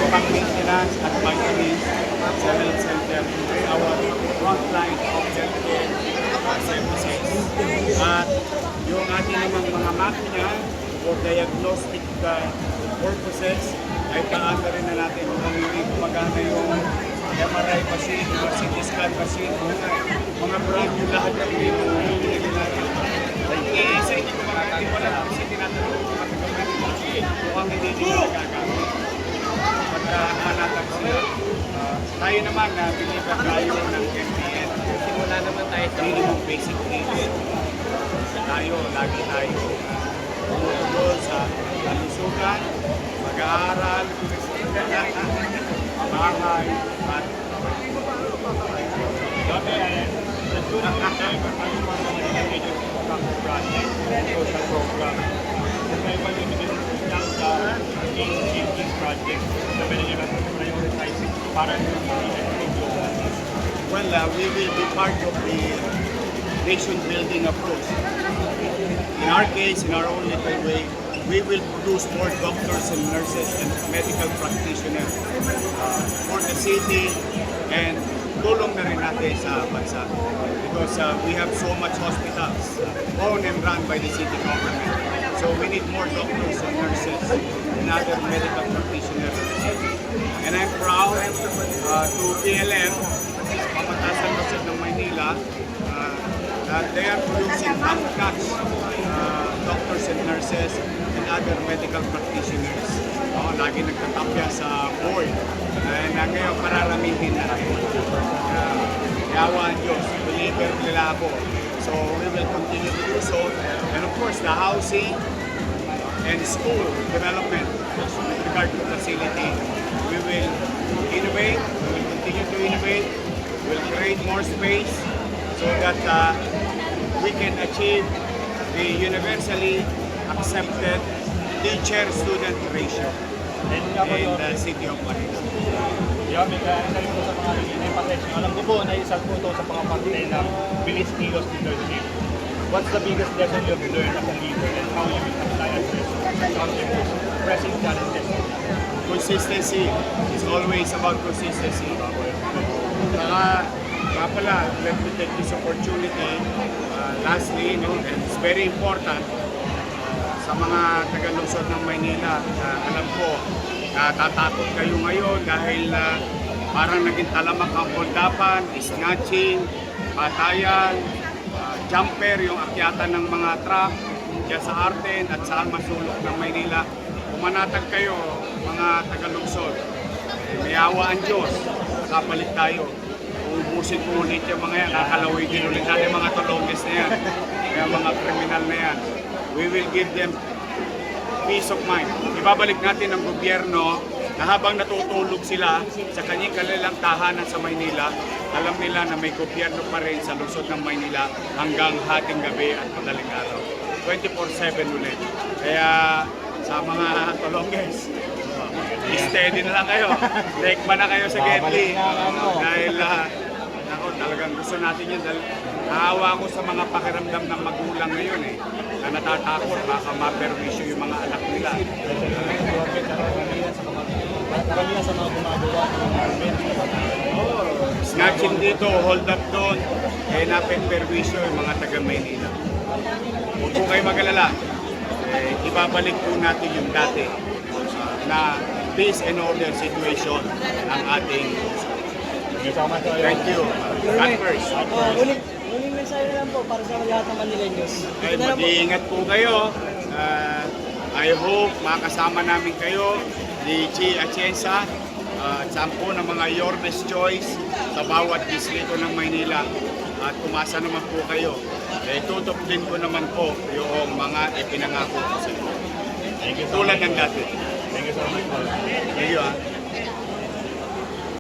kang maintenance at maintenance sa health center. Our frontline of healthcare services. At yung ating namang mga makina for diagnostic purposes ay paanda rin na natin kung hindi gumagana yung MRI machine, yung CT scan machine, mga brand new lahat ng pinili natin. Isa hindi ko makakatiwala kasi tinatanong ko mukhang hindi nila nagagamit. Pagkahanatag sila, tayo naman na binibag tayo ng MPN. Simula naman tayo sa minimum basic needs. Tayo, lagi tayo tumutulong sa kalusugan, mag-aaral, bahay, at dati ay nagtunang time ang mga project, social program. Kaya pa yung lang sa changing project na binigyan prioritizing para well, we will be part of the nation-building approach. In our case, in our own little way, we will produce more doctors and nurses and medical practitioners for the city and tulong na rin natin sa bansa. Because we have so much hospitals owned and run by the city government. So we need more doctors and nurses and other medical practitioners in the city. And I'm proud to PLM, Pamatasan Luzon ng Maynila, that they are producing top-notch doctors and nurses and other medical practitioners. Lagi nagtatapya sa board. Na ngayon pararamihin na. Yawa ang Diyos, believer nila ako. So we will continue to do so. And of course, the housing and school development with regard to facility, we will innovate, we will continue to innovate, we will create more space so that we can achieve the universally accepted teacher-student ratio in the city of Manila. Yeah, may rin po sa mga in-emphasize nyo. Alam ko po na isa po ito sa mga parte ng bilis kilos leadership. What's the biggest lesson you've learned as a leader and how you will apply as a pressing challenges? Consistency is always about consistency. Pala, let me take this opportunity. Lastly, and it's very important sa mga taga-lungsod ng Maynila. Alam ko, tatakot kayo ngayon dahil parang naging talamak ang holdapan, snatching, patayan, jumper, yung akyatan ng mga truck dyan sa Arten at saan masulok ng Maynila. Pumanatag kayo, mga taga-lungsod. May awa ang Diyos, kapalit tayo. Ubusin po ulit yung mga yan, kakalawigin ulit natin mga tulongis na yan, yung mga kriminal na yan. We will give them peace of mind. Ibabalik natin ang gobyerno na habang natutulog sila sa kanyang kanilang tahanan sa Maynila, alam nila na may gobyerno pa rin sa lungsod ng Maynila hanggang hating gabi at madaling araw. 24/7 ulit. Kaya sa mga tulongis, steady na lang kayo. Lekma na kayo sa Getty. Dahil ako, talagang gusto natin yun. Dahil naawa ko sa mga pakiramdam ng magulang ngayon na natatakot baka ma-perwisyo yung mga anak nila. Karamihan sa mga gumagawa ng Snatching dito, hold up doon, napin-perwisyo yung mga taga-Maynila. Huwag po kayo mag-alala. Ibabalik po natin yung dati na peace and order situation ang ating. Thank you. God first. Muling mensahe na lang po para sa lahat ng Manileños. Mag-iingat po kayo. I hope makasama namin kayo ni Chi Atienza at sampo ng mga Your Best Choice sa bawat distrito ng Maynila. At kumasa naman po kayo. Tutuklin ko naman po yung mga ipinangako ko sa inyo. Tulad ng dati. Thank you so much. Thank you.